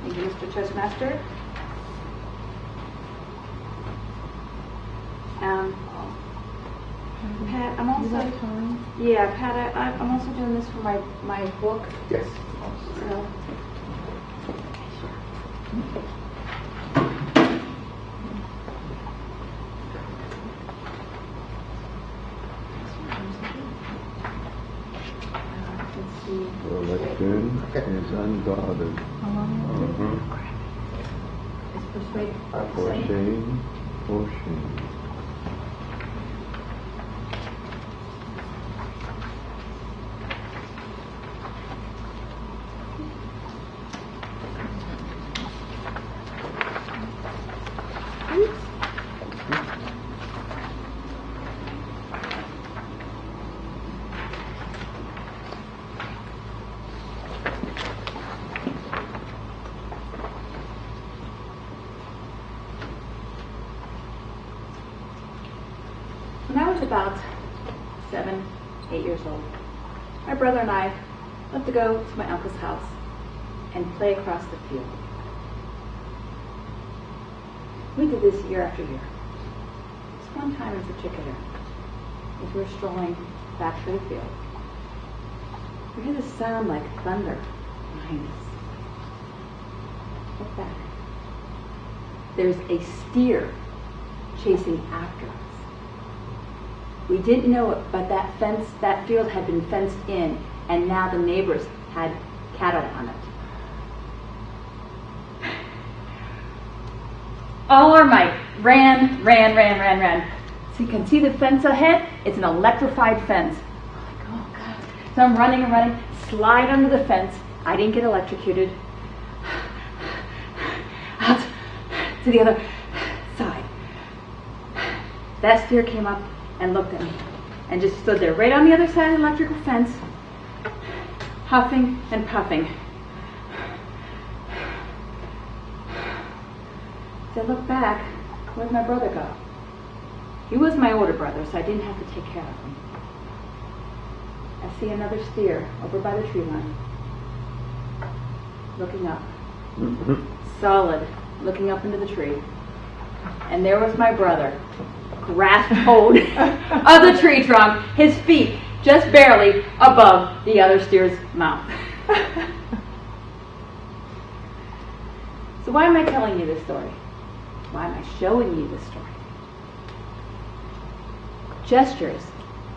Thank you, Mr. Toastmaster. Pat, I'm also Pat. I'm also doing this for my book. Yes. So. Religion is unguarded. For shame, for shame. When I was about 7, 8 years old, my brother and I loved to go to my uncle's house and play across the field. We did this year after year. This one time in particular, as we were strolling back through the field, we heard this sound like thunder behind us. Look back. There's a steer chasing after us. We didn't know it, but that field had been fenced in, and now the neighbors had cattle on it. All our might, ran. So you can see the fence ahead. It's an electrified fence. I'm like, oh God. So I'm running, slide under the fence. I didn't get electrocuted. Out to the other side. That steer came up and looked at me and just stood there right on the other side of the electrical fence, huffing and puffing. As I looked back, where'd my brother go? He was my older brother, so I didn't have to take care of him. I see another steer over by the tree line, looking up, solid, looking up into the tree. And there was my brother, grasped hold of the tree trunk, his feet just barely above the other steer's mouth. So why am I telling you this story? Why am I showing you this story? Gestures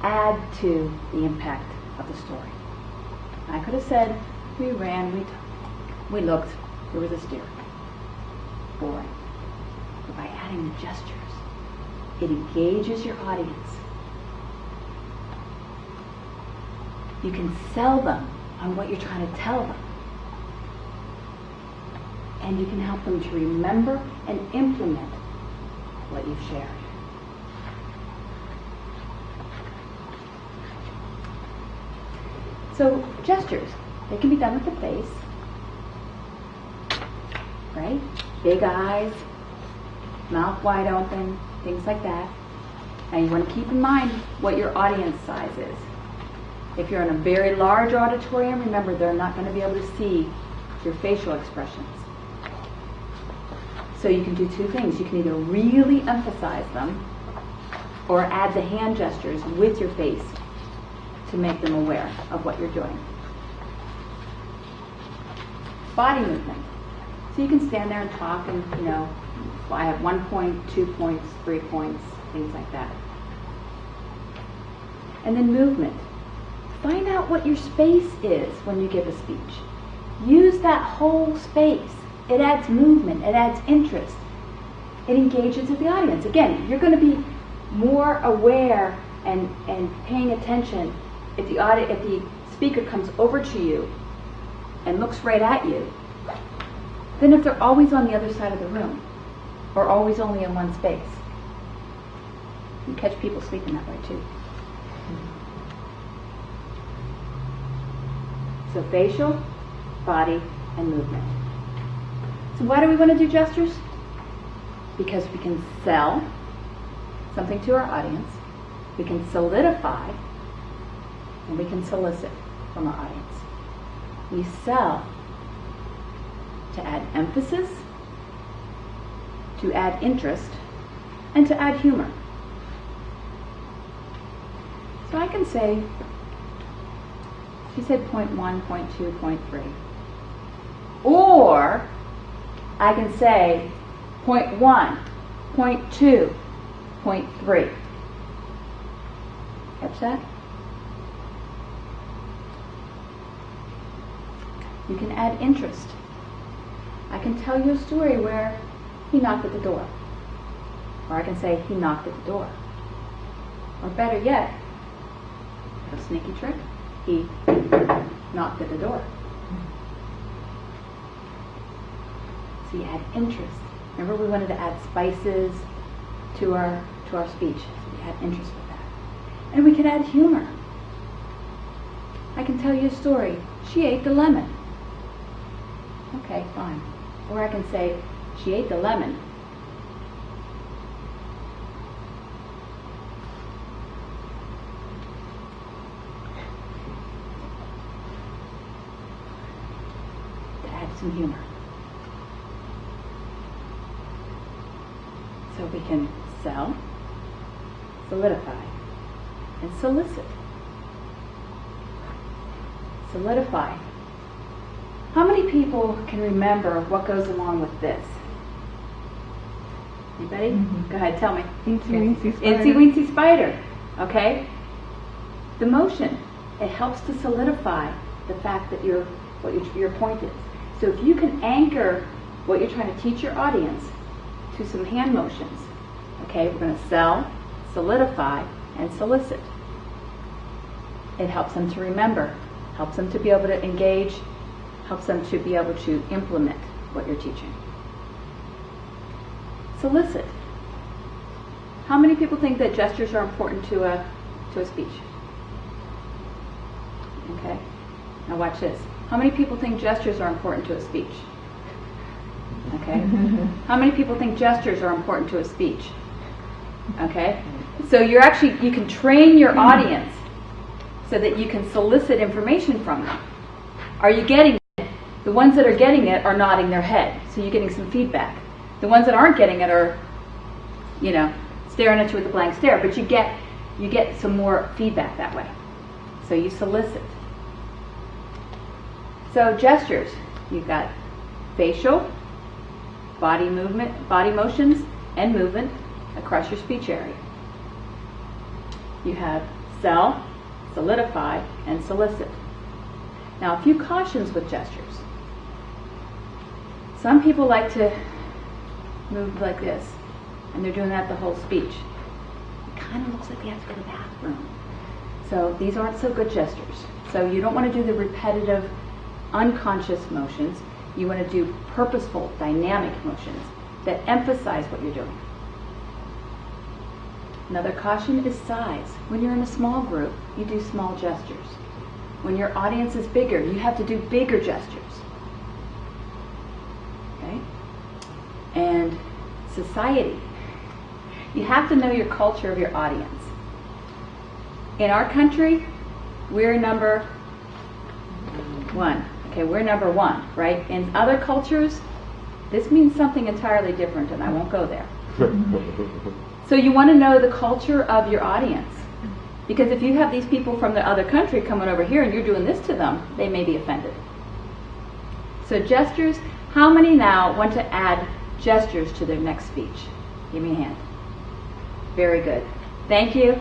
add to the impact of the story. I could have said, we ran, we looked, there was a steer. Boy. But by adding the gestures, it engages your audience. You can sell them on what you're trying to tell them. And you can help them to remember and implement what you've shared. So gestures, they can be done with the face, right? Big eyes, mouth wide open, things like that. And you want to keep in mind what your audience size is. If you're in a very large auditorium, remember they're not going to be able to see your facial expressions. So you can do two things. You can either really emphasize them or add the hand gestures with your face to make them aware of what you're doing. Body movement. So you can stand there and talk and, I have 1 point, 2 points, 3 points, things like that. And then movement. Find out what your space is when you give a speech. Use that whole space. It adds movement, it adds interest. It engages with the audience. Again, you're going to be more aware and paying attention if the speaker comes over to you and looks right at you than if they're always on the other side of the room or always only in one space. You catch people sleeping that way too. So facial, body, and movement. So why do we want to do gestures? Because we can sell something to our audience, we can solidify, and we can solicit from our audience. We sell to add emphasis, to add interest, and to add humor. So I can say, she said point 1, point 2, point 3. Or I can say point 1, point 2, point 3. Catch that? You can add interest. I can tell you a story where he knocked at the door. Or I can say he knocked at the door. Or better yet, a sneaky trick, he knocked at the door. So you add interest. Remember we wanted to add spices to our speech. So we add interest with that. And we can add humor. I can tell you a story. She ate the lemon. Okay, fine. Or I can say, she ate the lemon. To add some humor. So we can sell, solidify, and solicit. Solidify. How many people can remember what goes along with this? Anybody? Go ahead, tell me. Incy Wincy spider. Okay? The motion, it helps to solidify the fact that your point is. So if you can anchor what you're trying to teach your audience to some hand motions, okay, we're going to sell, solidify, and solicit. It helps them to remember, helps them to be able to engage, helps them to be able to implement what you're teaching. Solicit. How many people think that gestures are important to a speech? Okay. Now watch this. How many people think gestures are important to a speech? Okay. How many people think gestures are important to a speech? Okay. So you can train your audience so that you can solicit information from them. Are you getting it? The ones that are getting it are nodding their head, so you're getting some feedback. The ones that aren't getting it are, staring at you with a blank stare, but you get some more feedback that way. So you solicit. So gestures, you've got facial, body movement, body motions, and movement across your speech area. You have sell, solidify, and solicit. Now, a few cautions with gestures. Some people like to move like this, and they're doing that the whole speech. It kind of looks like they have to go to the bathroom. So these aren't so good gestures. So you don't want to do the repetitive, unconscious motions. You want to do purposeful, dynamic motions that emphasize what you're doing. Another caution is size. When you're in a small group, you do small gestures. When your audience is bigger, you have to do bigger gestures. Okay? And society. You have to know your culture of your audience. In our country, we're number 1. Okay, we're number 1, right? In other cultures, this means something entirely different, and I won't go there. So you want to know the culture of your audience. Because if you have these people from the other country coming over here and you're doing this to them, they may be offended. So gestures, how many now want to add gestures to their next speech? Give me a hand. Very good. Thank you.